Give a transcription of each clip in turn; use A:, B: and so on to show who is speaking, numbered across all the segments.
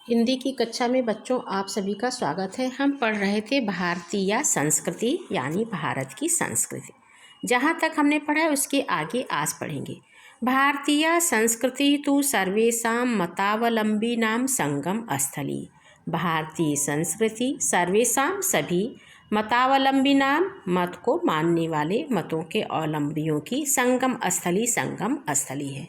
A: हिंदी की कक्षा में बच्चों आप सभी का स्वागत है। हम पढ़ रहे थे भारतीय संस्कृति यानी भारत की संस्कृति। जहाँ तक हमने पढ़ा है उसके आगे आज पढ़ेंगे। भारतीय संस्कृति तो सर्वेषां मतावलंबिनां संगम स्थली। भारतीय संस्कृति सर्वेषां सभी मतावलंबिनां मत को मानने वाले मतों के अवलंबियों की संगम स्थली है।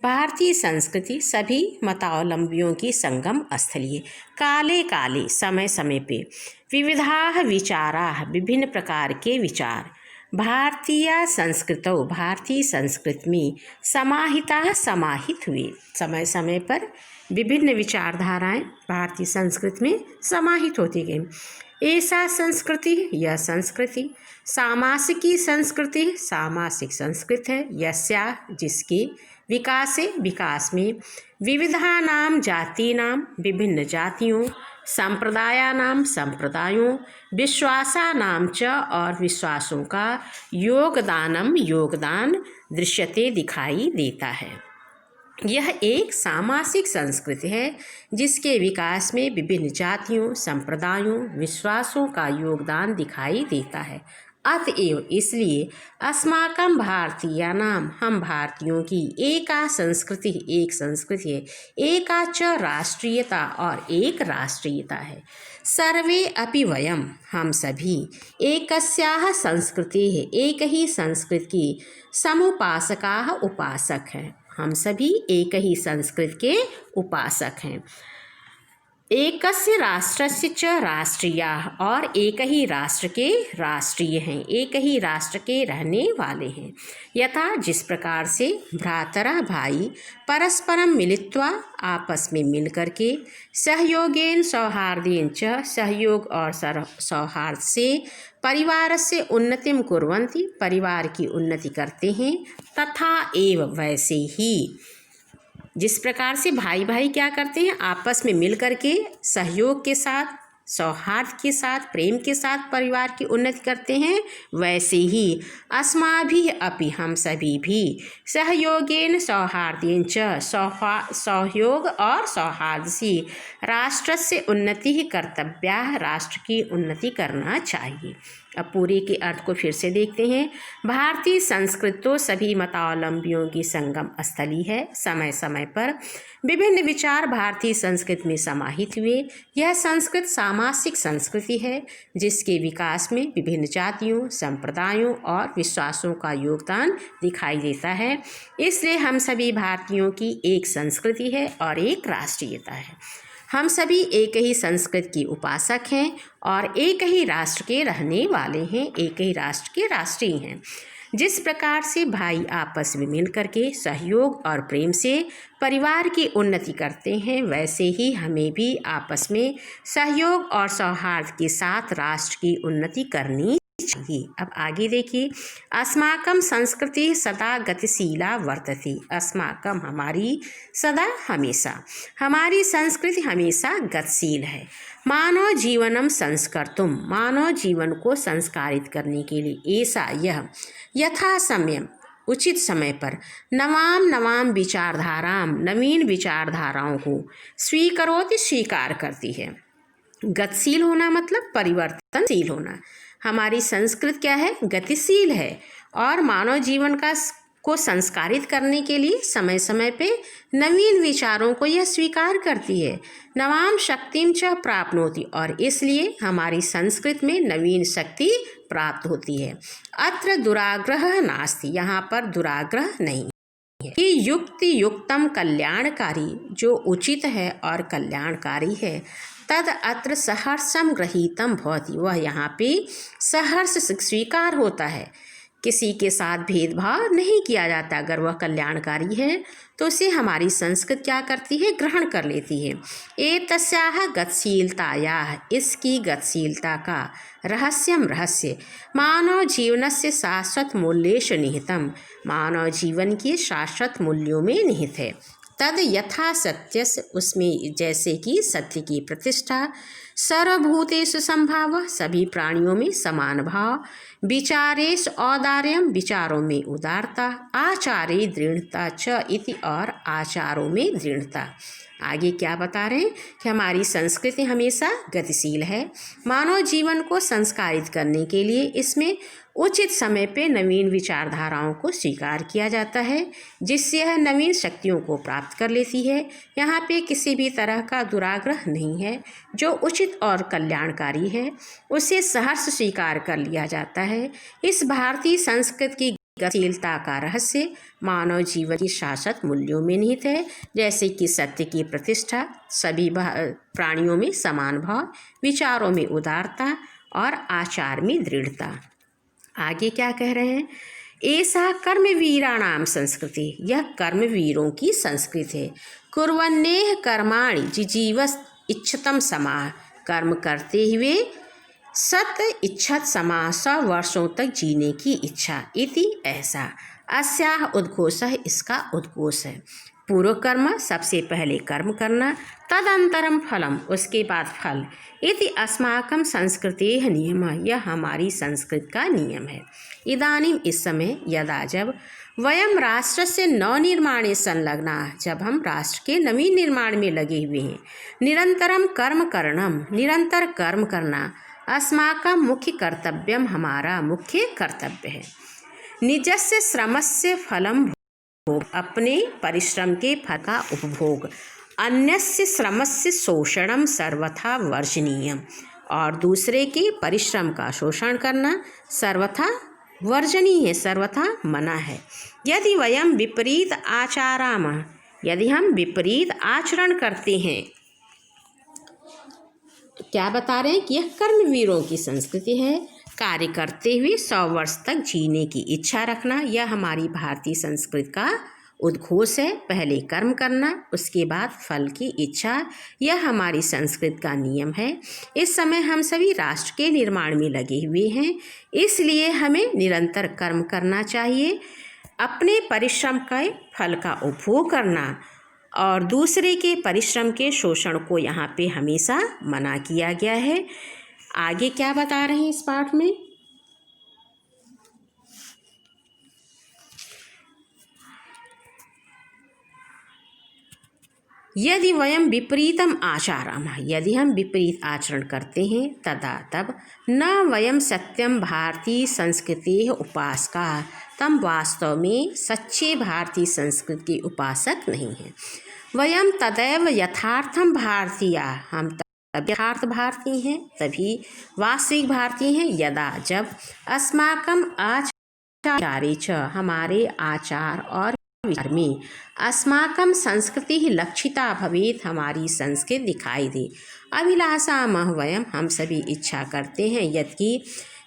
A: भारतीय संस्कृति सभी मतावलंबियों की संगम स्थली है। काले काले समय समय पे विविधाः विचाराः विभिन्न प्रकार के विचार भारतीय संस्कृत में समाहित हुए। समय समय पर विभिन्न विचारधाराएं भारतीय संस्कृत में समाहित होती गई। ऐसा संस्कृति यह संस्कृति सामासिक संस्कृत है। यस्या जिसके विकास में विविधानां जातीनां विभिन्न जातियों संप्रदायों विश्वासानां च और विश्वासों का योगदान दृश्यते दिखाई देता है। यह एक सामासिक संस्कृति है जिसके विकास में विभिन्न जातियों संप्रदायों विश्वासों का योगदान दिखाई देता है। अतएव इसलिए अस्माकं भारतीयानां हम भारतीयों की एक संस्कृति है, एका च राष्ट्रीयता और एक राष्ट्रीयता है। सर्वे अपि वयम हम सभी एकस्याः संस्कृतेः एक ही संस्कृत की समुपासकाः उपासक हैं। हम सभी एक ही संस्कृत के उपासक हैं। एकस्य राष्ट्रस्य च राष्ट्रीयाः और एक ही राष्ट्र के राष्ट्रीय हैं, एक ही राष्ट्र के रहने वाले हैं। यथा जिस प्रकार से भ्रातरः भाई परस्परम मिलित्वा आपस में मिल करके सहयोगेन सौहार्देन च सहयोग और सौहार्द से परिवार से उन्नतिम कुर्वन्ति परिवार की उन्नति करते हैं। तथा एव वैसे ही जिस प्रकार से भाई भाई क्या करते हैं आपस में मिल करके सहयोग के साथ सौहार्द के साथ प्रेम के साथ परिवार की उन्नति करते हैं, वैसे ही अस्माभिः अपि हम सभी भी सहयोगेन सौहार्देन च सहयोग और सौहार्द से राष्ट्र से उन्नति ही कर्तव्या राष्ट्र की उन्नति करना चाहिए। अब पूरे के अर्थ को फिर से देखते हैं। भारतीय संस्कृत तो सभी मतावलंबियों की संगम स्थली है। समय समय पर विभिन्न विचार भारतीय संस्कृत में समाहित हुए। यह संस्कृत सामासिक संस्कृति है जिसके विकास में विभिन्न जातियों संप्रदायों और विश्वासों का योगदान दिखाई देता है। इसलिए हम सभी भारतीयों की एक संस्कृति है और एक राष्ट्रीयता है। हम सभी एक ही संस्कृत की उपासक हैं और एक ही राष्ट्र के रहने वाले हैं, एक ही राष्ट्र के राष्ट्रीय हैं। जिस प्रकार से भाई आपस में मिलकर के सहयोग और प्रेम से परिवार की उन्नति करते हैं, वैसे ही हमें भी आपस में सहयोग और सौहार्द के साथ राष्ट्र की उन्नति करनी चाहिए। अब आगे देखिए। अस्माकं संस्कृति सदा गतिशीला वर्तते। अस्माकं हमारी सदा हमेशा हमारी संस्कृति हमेशा गतिशील है। मानव जीवनम संस्कर्तुम मानव जीवन को संस्कारित करने के लिए ऐसा यह यथा समय उचित समय पर नवाम नवीन विचारधाराओं को स्वीकार करती है। गतिशील होना मतलब परिवर्तनशील होना। हमारी संस्कृत क्या है? गतिशील है और मानव जीवन को संस्कारित करने के लिए समय समय पे नवीन विचारों को यह स्वीकार करती है। नवाम शक्तिं च प्राप्नोति और इसलिए हमारी संस्कृत में नवीन शक्ति प्राप्त होती है। अत्र दुराग्रह नास्ति यहाँ पर दुराग्रह नहीं कि युक्ति युक्तम कल्याणकारी जो उचित है और कल्याणकारी है। तद अत्र सहर्षम गृहीतम भवति वह यहाँ पे सहर्ष स्वीकार होता है। किसी के साथ भेदभाव नहीं किया जाता। अगर वह कल्याणकारी है तो उसे हमारी संस्कृत क्या करती है? ग्रहण कर लेती है। एतस्याः गतिशीलतायाः इसकी गतिशीलता का रहस्य मानव जीवनस्य शाश्वत मूल्येषु निहितम मानव जीवन के शाश्वत मूल्यों में निहित है। तद यथा सत्यस्य उसमें जैसे कि सत्य की प्रतिष्ठा सर्वभूतेषु संभाव सभी प्राणियों में समान भाव विचारेषु औदार्यम विचारों में उदारता आचारे दृढ़ता च इति और आचारों में दृढ़ता। आगे क्या बता रहे हैं कि हमारी संस्कृति हमेशा गतिशील है। मानव जीवन को संस्कारित करने के लिए इसमें उचित समय पे नवीन विचारधाराओं को स्वीकार किया जाता है, जिससे यह नवीन शक्तियों को प्राप्त कर लेती है। यहाँ पे किसी भी तरह का दुराग्रह नहीं है। जो उचित और कल्याणकारी है उसे सहर्ष स्वीकार कर लिया जाता है। इस भारतीय संस्कृति की गतिशीलता का रहस्य मानव जीवन की शाश्वत मूल्यों में निहित है, जैसे कि सत्य की प्रतिष्ठा, सभी प्राणियों में समान भाव, विचारों में उदारता और आचार में दृढ़ता। आगे क्या कह रहे हैं, ऐसा कर्मवीराणाम संस्कृति, यह कर्मवीरों की संस्कृति है। कुर्वन्नेह कर्माणि जिजीवस इच्छतम समाह, कर्म करते हुए सत इच्छत समाह, 100 वर्षों तक जीने की इच्छा। इति ऐसा, अस्याह उद्घोषः, इसका उद्घोष है। पूर्व कर्म, सबसे पहले कर्म करना, तदंतरम फलम, उसके बाद फल। इति अस्माकं संस्कृतेः नियमः, यह हमारी संस्कृति का नियम है। इदानीम, इस समय, यदा, जब, वयम राष्ट्र से नवनिर्माणे संलग्ना, जब हम राष्ट्र के नवीन निर्माण में लगे हुए हैं। निरंतरम कर्म करणम, निरंतर कर्म करना, अस्माकं मुख्य कर्तव्यम, हमारा मुख्य कर्तव्य है। निजस्य श्रमस्य फलम भोग, अपने परिश्रम के फल का उपभोग। अन्यस्य श्रमस्य शोषणम सर्वथा वर्जनीयम, और दूसरे के परिश्रम का शोषण करना सर्वथा वर्जनीय है, सर्वथा मना है। यदि वयम विपरीत आचारामः, यदि हम विपरीत आचरण करते हैं, क्या बता रहे हैं कि यह कर्मवीरों की संस्कृति है। कार्य करते हुए 100 वर्ष तक जीने की इच्छा रखना, यह हमारी भारतीय संस्कृति का उद्घोष है। पहले कर्म करना, उसके बाद फल की इच्छा, यह हमारी संस्कृति का नियम है। इस समय हम सभी राष्ट्र के निर्माण में लगे हुए हैं, इसलिए हमें निरंतर कर्म करना चाहिए, अपने परिश्रम के फल का उपभोग करना, और दूसरे के परिश्रम के शोषण को यहाँ पे हमेशा मना किया गया है। आगे क्या बता रहे हैं इस पाठ में, यदि वयम विपरीतम आचराम, यदि हम विपरीत आचरण करते हैं, तदा, तब, न वयम सत्यम भारतीय संस्कृति उपासका, तम वास्तव में सच्चे भारतीय संस्कृति के उपासक नहीं हैं। वयम तदैव यथार्थम भारतीय, हम तब यथार्थ भारतीय हैं, तभी वास्तविक भारतीय हैं, यदा, जब, अस्माकम आचारे च, हमारे आचार और विचार में, अस्माकं संस्कृति ही लक्षिता भवेत, हमारी संस्कृति दिखाई दे। अभिलाषामः वयम, हम सभी इच्छा करते हैं, यदि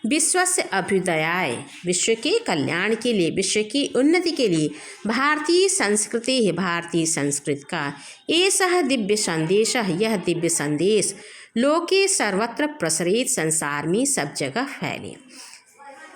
A: विश्वस्य अभ्युदयाय, विश्व के कल्याण के लिए, विश्व की उन्नति के लिए, भारतीय संस्कृति है, भारतीय संस्कृति का एषः दिव्य संदेश, यह दिव्य संदेश लोके सर्वत्र प्रसरित, संसार में सब जगह फैले।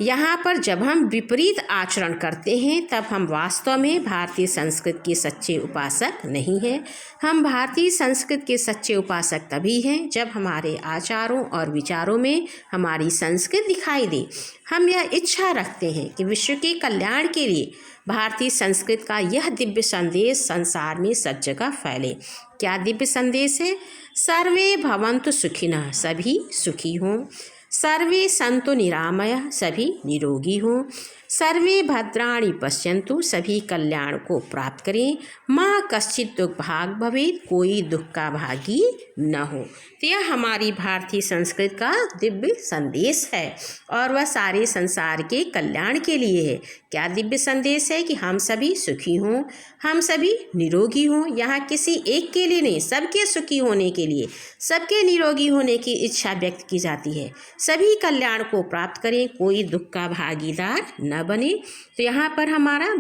A: यहाँ पर जब हम विपरीत आचरण करते हैं, तब हम वास्तव में भारतीय संस्कृति के सच्चे उपासक नहीं हैं। हम भारतीय संस्कृति के सच्चे उपासक तभी हैं जब हमारे आचारों और विचारों में हमारी संस्कृति दिखाई दे। हम यह इच्छा रखते हैं कि विश्व के कल्याण के लिए भारतीय संस्कृति का यह दिव्य संदेश संसार में सब जगह फैले। क्या दिव्य संदेश है? सर्वे भवन्तु सुखिनः, सभी सुखी हों। सर्वे सन्तु निरामयः, सभी निरोगी हों। सर्वे भद्राणि पश्यन्तु, सभी कल्याण को प्राप्त करें। माँ कश्चित् दुर्भाग् भवेत्, कोई दुख का भागी न हो। तो यह हमारी भारतीय संस्कृति का दिव्य संदेश है और वह सारे संसार के कल्याण के लिए है। क्या दिव्य संदेश है? कि हम सभी सुखी हों, हम सभी निरोगी हों। यहाँ किसी एक के लिए नहीं, सबके सुखी होने के लिए, सबके निरोगी होने की इच्छा व्यक्त की जाती है। सभी कल्याण को प्राप्त करें, कोई दुख का भागीदार न बने। तो यहाँ पर हमारा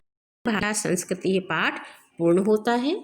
A: भारत संस्कृति पाठ पूर्ण होता है।